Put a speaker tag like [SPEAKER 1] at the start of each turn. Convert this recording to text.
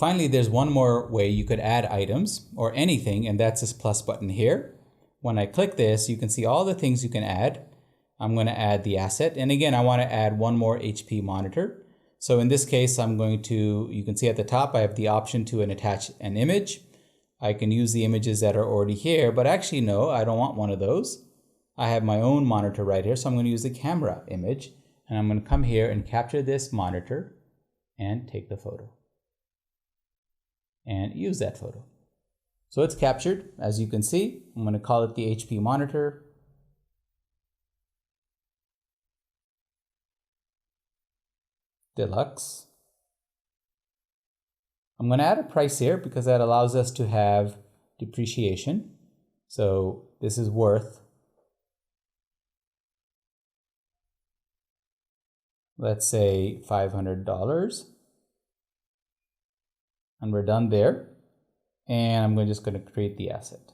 [SPEAKER 1] Finally, there's one more way you could add items or anything, and that's this plus button here. When I click this, you can see all the things you can add. I'm going to add the asset. And again, I want to add one more HP monitor. So in this case, I'm going to, you can see at the top, I have the option to attach an image. I can use the images that are already here, but actually no, I don't want one of those. I have my own monitor right here, so I'm going to use the camera image. And I'm going to come here and capture this monitor and take the photo. And use that photo. So it's captured, as you can see. I'm going to call it the HP monitor. Deluxe. I'm going to add a price here because that allows us to have depreciation. So this is worth, let's say $500. And we're done there. And I'm just going to create the asset.